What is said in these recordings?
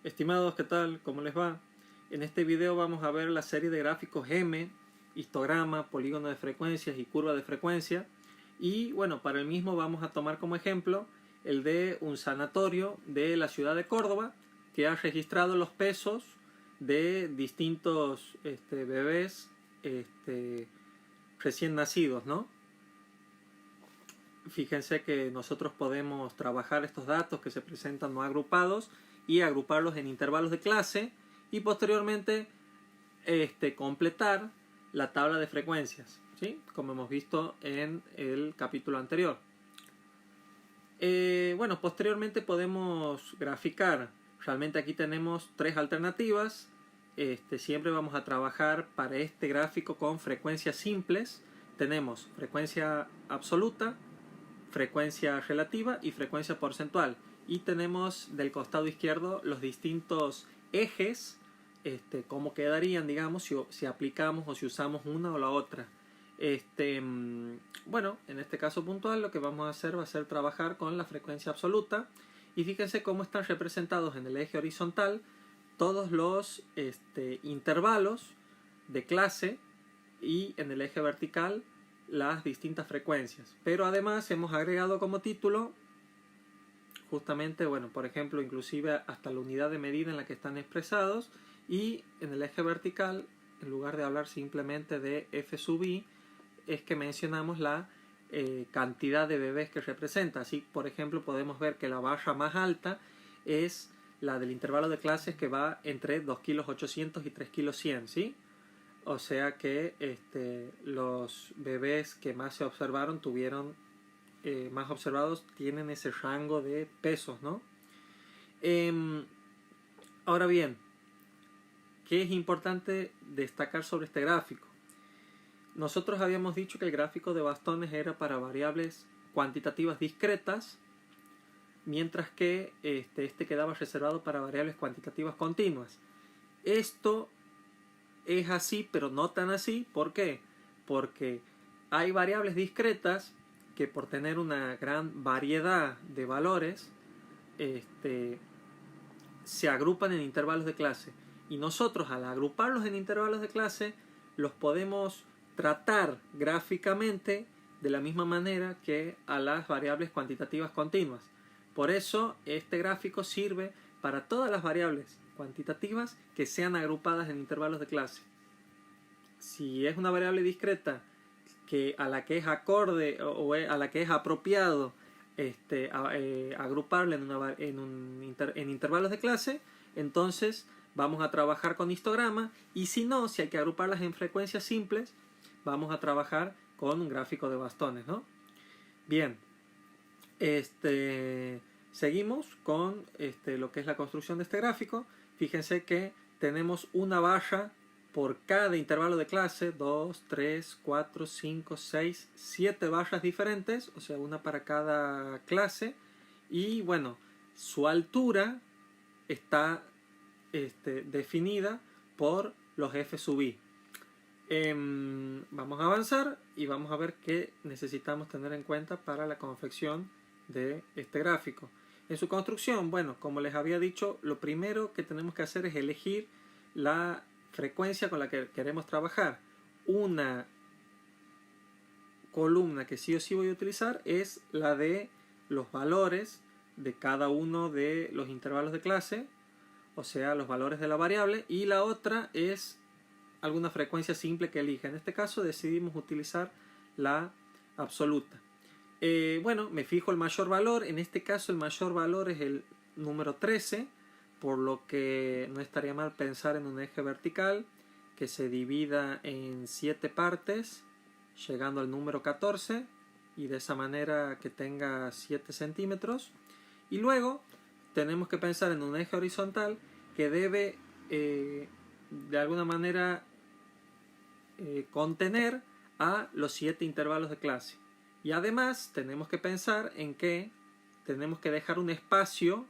Estimados, ¿qué tal? ¿Cómo les va? En este video vamos a ver la serie de gráficos M, histograma, polígono de frecuencias y curva de frecuencia. Y bueno, para el mismo vamos a tomar como ejemplo el de un sanatorio de la ciudad de Córdoba que ha registrado los pesos de distintos bebés recién nacidos, ¿no? Fíjense que nosotros podemos trabajar estos datos que se presentan no agrupados y agruparlos en intervalos de clase y posteriormente completar la tabla de frecuencias, ¿sí? Como hemos visto en el capítulo anterior. Bueno, posteriormente podemos graficar. Realmente aquí tenemos tres alternativas. Siempre vamos a trabajar para este gráfico con frecuencias simples. Tenemos frecuencia absoluta, frecuencia relativa y frecuencia porcentual. Y tenemos del costado izquierdo los distintos ejes, cómo quedarían, digamos, si aplicamos o si usamos una o la otra. Bueno, en este caso puntual lo que vamos a hacer va a ser trabajar con la frecuencia absoluta. Y fíjense cómo están representados en el eje horizontal todos los intervalos de clase y en el eje vertical las distintas frecuencias. Pero además hemos agregado como título justamente, bueno, por ejemplo, inclusive hasta la unidad de medida en la que están expresados, y en el eje vertical, en lugar de hablar simplemente de f sub i, es que mencionamos la cantidad de bebés que representa. Así, por ejemplo, podemos ver que la barra más alta es la del intervalo de clases, que va entre 2,800 kg y 3,100 kg, ¿sí? O sea que los bebés que más se observaron más observados tienen ese rango de pesos, ¿no? Ahora bien, ¿qué es importante destacar sobre este gráfico? Nosotros habíamos dicho que el gráfico de bastones era para variables cuantitativas discretas, mientras que este quedaba reservado para variables cuantitativas continuas. Esto es así, pero no tan así. ¿Por qué? Porque hay variables discretas que, por tener una gran variedad de valores, se agrupan en intervalos de clase. Y nosotros, al agruparlos en intervalos de clase, los podemos tratar gráficamente de la misma manera que a las variables cuantitativas continuas. Por eso este gráfico sirve para todas las variables cuantitativas que sean agrupadas en intervalos de clase. Si es una variable discreta a la que es acorde o a la que es apropiado agruparla en intervalos de clase, entonces vamos a trabajar con histograma, y si no, si hay que agruparlas en frecuencias simples, vamos a trabajar con un gráfico de bastones, ¿no? Bien, seguimos con lo que es la construcción de este gráfico. Fíjense que tenemos una barra por cada intervalo de clase, 2, 3, 4, 5, 6, 7 barras diferentes, o sea, una para cada clase. Y bueno, su altura está definida por los f sub i. Vamos a avanzar y vamos a ver qué necesitamos tener en cuenta para la confección de este gráfico. En su construcción, bueno, como les había dicho, lo primero que tenemos que hacer es elegir la frecuencia con la que queremos trabajar. Una columna que sí o sí voy a utilizar es la de los valores de cada uno de los intervalos de clase, o sea, los valores de la variable, y la otra es alguna frecuencia simple que elija. En este caso decidimos utilizar la absoluta. Bueno, me fijo el mayor valor. En este caso el mayor valor es el número 13, por lo que no estaría mal pensar en un eje vertical que se divida en 7 partes, llegando al número 14, y de esa manera que tenga 7 centímetros. Y luego tenemos que pensar en un eje horizontal que debe de alguna manera contener a los 7 intervalos de clase. Y además tenemos que pensar en que tenemos que dejar un espacio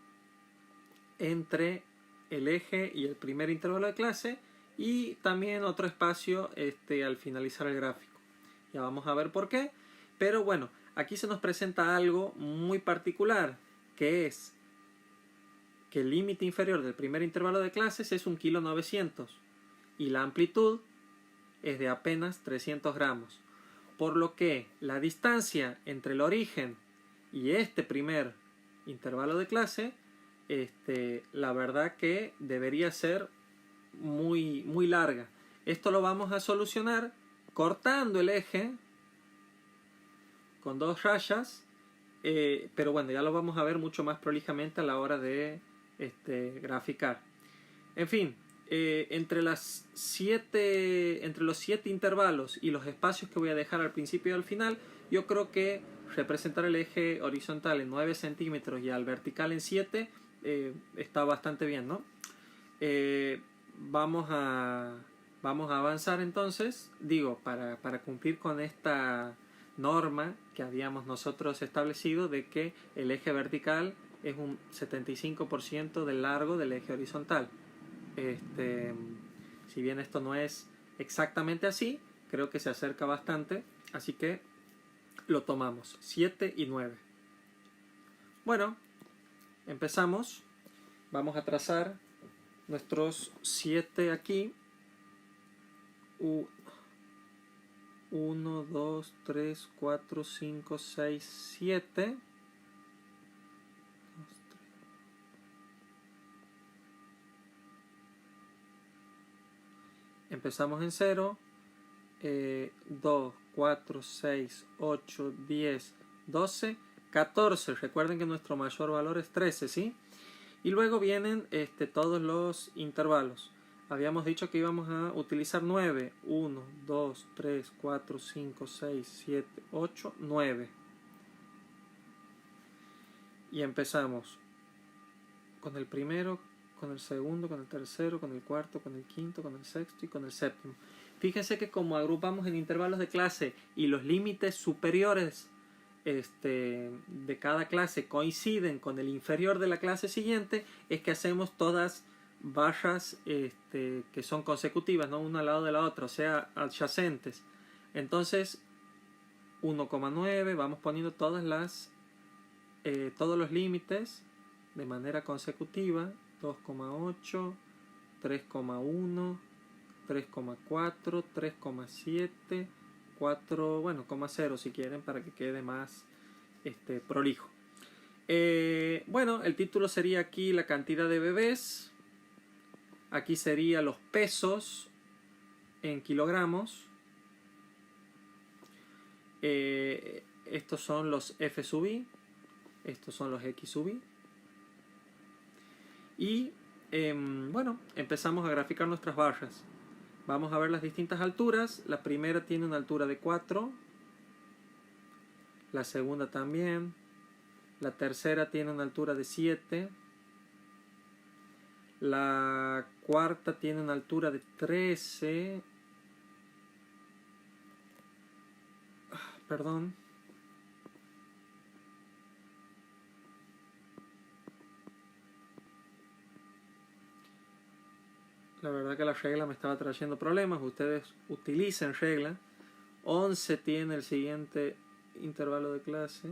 entre el eje y el primer intervalo de clase, y también otro espacio al finalizar el gráfico. Ya vamos a ver por qué. Pero bueno, aquí se nos presenta algo muy particular, que es que el límite inferior del primer intervalo de clases es 1,900 kg y la amplitud es de apenas 300 gramos. Por lo que la distancia entre el origen y este primer intervalo de clase, la verdad que debería ser muy, muy larga. Esto lo vamos a solucionar cortando el eje con 2 rayas, pero bueno, ya lo vamos a ver mucho más prolijamente a la hora de graficar. En fin, entre los 7 intervalos y los espacios que voy a dejar al principio y al final, yo creo que representar el eje horizontal en 9 centímetros y al vertical en 7 está bastante bien, ¿no? Vamos a avanzar entonces, digo, para cumplir con esta norma que habíamos nosotros establecido de que el eje vertical es un 75% del largo del eje horizontal. Si bien esto no es exactamente así, creo que se acerca bastante, así que lo tomamos, 7 y 9. Bueno, empezamos. Vamos a trazar nuestros 7 aquí. 1, 2, 3, 4, 5, 6, 7. Empezamos en 0. 2, 4, 6, 8, 10, 12, 14. Recuerden que nuestro mayor valor es 13, ¿sí? Y luego vienen todos los intervalos. Habíamos dicho que íbamos a utilizar 9. 1, 2, 3, 4, 5, 6, 7, 8, 9. Y empezamos con el primero, con el segundo, con el tercero, con el cuarto, con el quinto, con el sexto y con el séptimo. Fíjense que como agrupamos en intervalos de clase y los límites superiores de cada clase coinciden con el inferior de la clase siguiente, es que hacemos todas barras que son consecutivas, ¿no? Una al lado de la otra, o sea, adyacentes. Entonces 1,9, vamos poniendo todos los límites de manera consecutiva. 2,8, 3,1, 3,4, 3,7, 4, bueno, 0 si quieren, para que quede más prolijo. Bueno, el título sería aquí la cantidad de bebés. Aquí sería los pesos en kilogramos. Estos son los F sub i. Estos son los X sub i. Y bueno, empezamos a graficar nuestras barras. Vamos a ver las distintas alturas. La primera tiene una altura de 4. La segunda también. La tercera tiene una altura de 7. La cuarta tiene una altura de 13. Perdón. La verdad que la regla me estaba trayendo problemas. Ustedes utilicen regla. 11 tiene el siguiente intervalo de clase.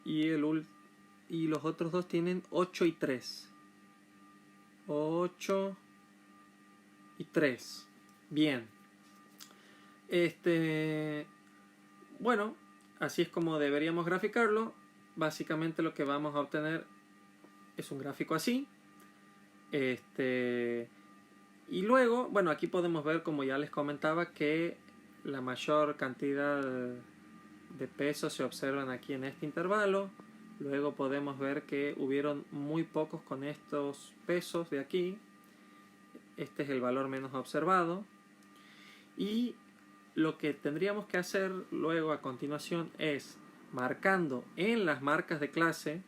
Y los otros dos tienen 8 y 3. 8 y 3. Bien. Bueno, así es como deberíamos graficarlo. Básicamente lo que vamos a obtener es un gráfico así. Y luego, bueno, aquí podemos ver, como ya les comentaba, que la mayor cantidad de pesos se observan aquí en este intervalo. Luego podemos ver que hubieron muy pocos con estos pesos de aquí. Este es el valor menos observado. Y lo que tendríamos que hacer luego a continuación es, marcando en las marcas de clase,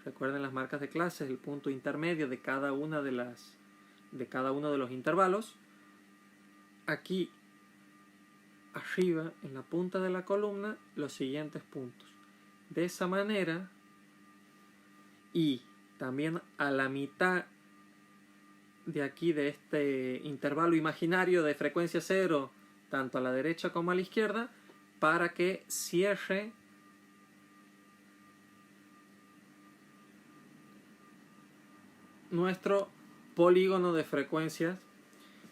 recuerden las marcas de clase, es el punto intermedio de cada uno de los intervalos. Aquí arriba, en la punta de la columna, los siguientes puntos. De esa manera, y también a la mitad de aquí de este intervalo imaginario de frecuencia 0, tanto a la derecha como a la izquierda, para que cierre nuestro polígono de frecuencias,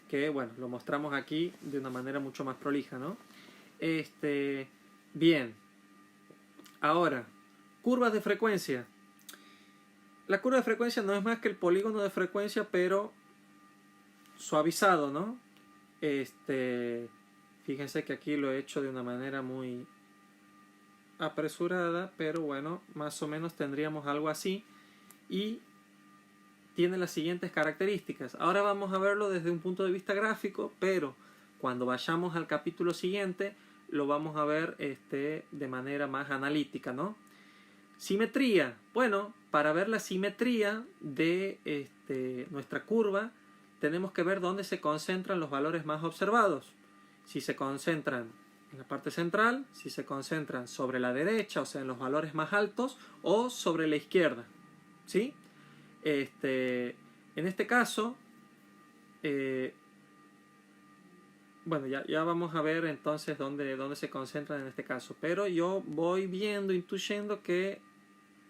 que bueno, lo mostramos aquí de una manera mucho más prolija, ¿no? Bien, ahora, curvas de frecuencia. La curva de frecuencia no es más que el polígono de frecuencia, pero suavizado, ¿no? Fíjense que aquí lo he hecho de una manera muy apresurada, pero bueno, más o menos tendríamos algo así. Y tiene las siguientes características. Ahora vamos a verlo desde un punto de vista gráfico, pero cuando vayamos al capítulo siguiente lo vamos a ver de manera más analítica, ¿no? Simetría. Bueno, para ver la simetría de nuestra curva tenemos que ver dónde se concentran los valores más observados. Si se concentran en la parte central, si se concentran sobre la derecha, o sea, en los valores más altos, o sobre la izquierda, ¿sí? En este caso, bueno, ya vamos a ver entonces dónde se concentran en este caso, pero yo voy viendo, intuyendo que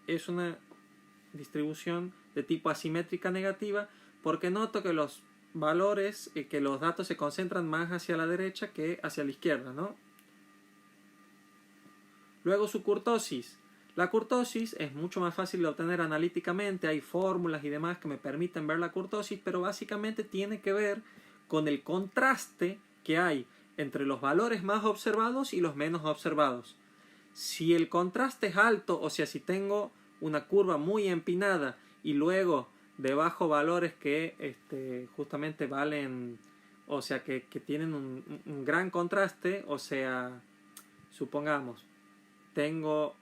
es una distribución de tipo asimétrica negativa, porque noto que los valores, que los datos se concentran más hacia la derecha que hacia la izquierda, ¿no? Luego su kurtosis. La kurtosis es mucho más fácil de obtener analíticamente, hay fórmulas y demás que me permiten ver la kurtosis, pero básicamente tiene que ver con el contraste que hay entre los valores más observados y los menos observados. Si el contraste es alto, o sea, si tengo una curva muy empinada y luego debajo valores que justamente valen, o sea, que tienen un gran contraste, o sea, supongamos, tengo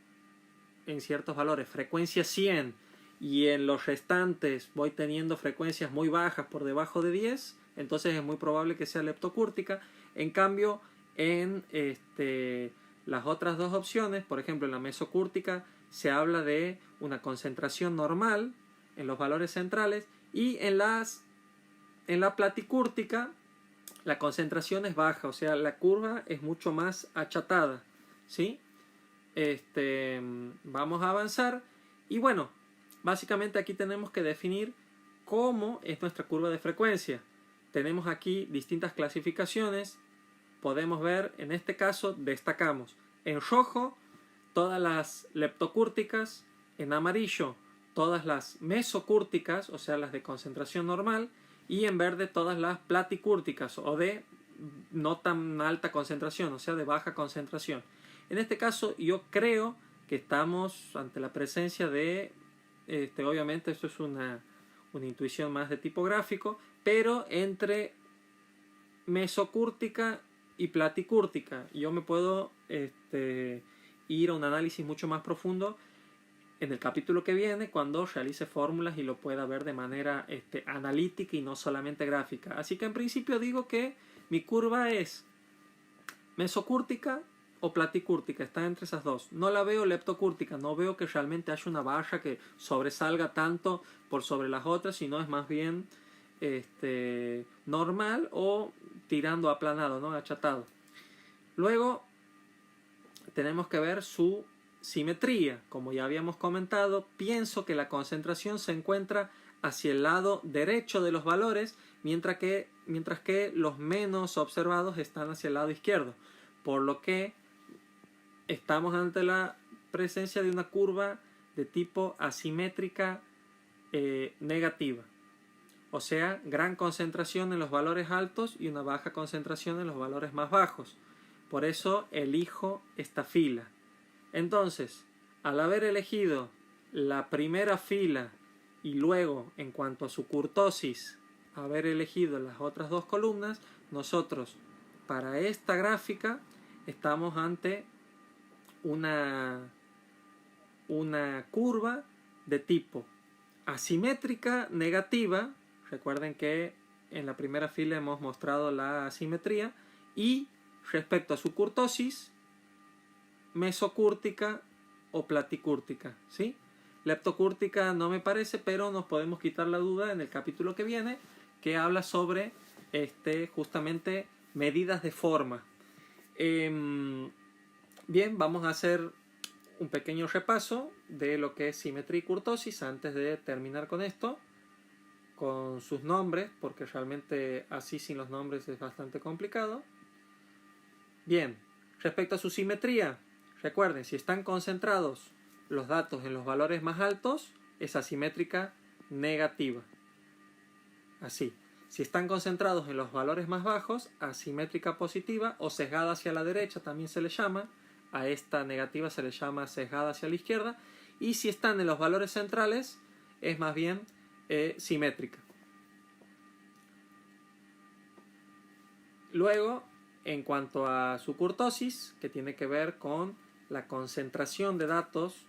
en ciertos valores frecuencia 100 y en los restantes voy teniendo frecuencias muy bajas por debajo de 10, entonces es muy probable que sea leptocúrtica. En cambio, en las otras dos opciones, por ejemplo en la mesocúrtica, se habla de una concentración normal en los valores centrales, y en la platicúrtica la concentración es baja, o sea, la curva es mucho más achatada, ¿sí? Vamos a avanzar y bueno, básicamente aquí tenemos que definir cómo es nuestra curva de frecuencia. Tenemos aquí distintas clasificaciones. Podemos ver, en este caso destacamos en rojo todas las leptocúrticas, en amarillo todas las mesocúrticas, o sea, las de concentración normal, y en verde todas las platicúrticas, o de no tan alta concentración, o sea, de baja concentración. En este caso yo creo que estamos ante la presencia de, obviamente esto es una intuición más de tipo gráfico, pero entre mesocúrtica y platicúrtica. Yo me puedo ir a un análisis mucho más profundo en el capítulo que viene, cuando realice fórmulas y lo pueda ver de manera analítica y no solamente gráfica. Así que en principio digo que mi curva es mesocúrtica o platicúrtica, está entre esas dos. No la veo leptocúrtica, no veo que realmente haya una barra que sobresalga tanto por sobre las otras, sino es más bien normal o tirando aplanado, ¿no? Achatado. Luego tenemos que ver su simetría. Como ya habíamos comentado, pienso que la concentración se encuentra hacia el lado derecho de los valores, mientras que los menos observados están hacia el lado izquierdo, por lo que estamos ante la presencia de una curva de tipo asimétrica negativa, o sea, gran concentración en los valores altos y una baja concentración en los valores más bajos. Por eso elijo esta fila. Entonces, al haber elegido la primera fila y luego, en cuanto a su kurtosis, haber elegido las otras dos columnas, nosotros para esta gráfica estamos ante una curva de tipo asimétrica negativa. Recuerden que en la primera fila hemos mostrado la asimetría, y respecto a su kurtosis, mesocúrtica o platicúrtica, ¿sí? Leptocúrtica no me parece, pero nos podemos quitar la duda en el capítulo que viene, que habla sobre justamente medidas de forma. Bien, vamos a hacer un pequeño repaso de lo que es simetría y kurtosis antes de terminar con esto. con sus nombres, porque realmente así sin los nombres es bastante complicado. Bien, respecto a su simetría, recuerden, si están concentrados los datos en los valores más altos, es asimétrica negativa. Así. Si están concentrados en los valores más bajos, asimétrica positiva o sesgada hacia la derecha también se le llama. A esta negativa se le llama sesgada hacia la izquierda. Y si están en los valores centrales, es más bien simétrica. Luego, en cuanto a su kurtosis, que tiene que ver con la concentración de datos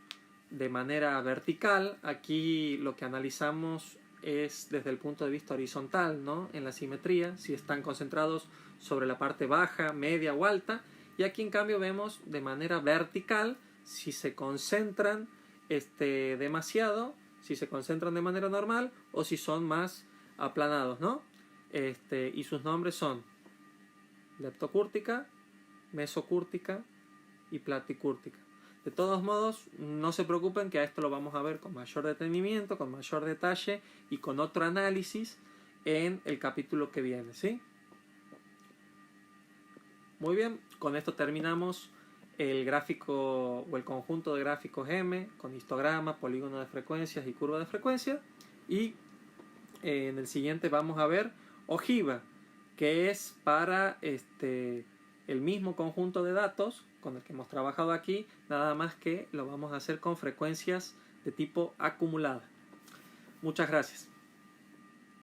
de manera vertical, aquí lo que analizamos es desde el punto de vista horizontal, ¿no? En la simetría, si están concentrados sobre la parte baja, media o alta, y aquí en cambio vemos de manera vertical si se concentran demasiado, si se concentran de manera normal o si son más aplanados, ¿no? Y sus nombres son leptocúrtica, mesocúrtica y platicúrtica. De todos modos, no se preocupen que a esto lo vamos a ver con mayor detenimiento, con mayor detalle y con otro análisis en el capítulo que viene, ¿sí? Muy bien, con esto terminamos el gráfico o el conjunto de gráficos M con histograma, polígono de frecuencias y curva de frecuencia. Y en el siguiente vamos a ver ojiva, que es para el mismo conjunto de datos con el que hemos trabajado aquí, nada más que lo vamos a hacer con frecuencias de tipo acumulada. Muchas gracias.